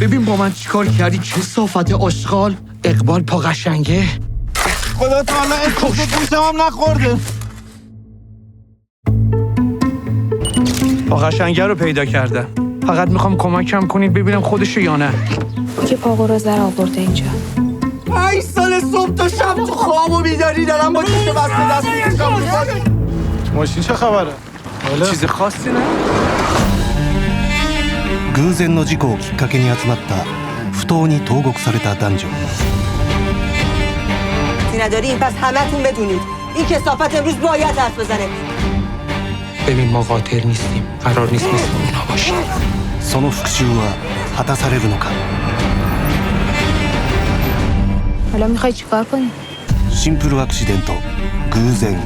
ببین با من چیکار کردی؟ چه صافت آشغال. اقبال پا قشنگه. خدا تعالی اسمش گوشم هم نخورده. پا قشنگه رو پیدا کرده. فقط میخوام کمکم کنید ببینم خودشه یا نه. که پاقورازه آورده اینجا. 5 سال صبح تا شب تو خواب و بیداری دارم با چیز بسته دست میکشم. ماشین چه خبره؟ چیز خاصی نه؟ 偶然の事故をきっかけに集まった不当に投獄された男女 نداریم پس همتون بدونید این کثافت امروز باید حرف بزنه. ببین ما قاتل نیستیم. قرار نیست مثل اونا باشیم. その復讐は果たされるのか حالا میخوای چیکار کنی؟ シンプルアクシデント偶然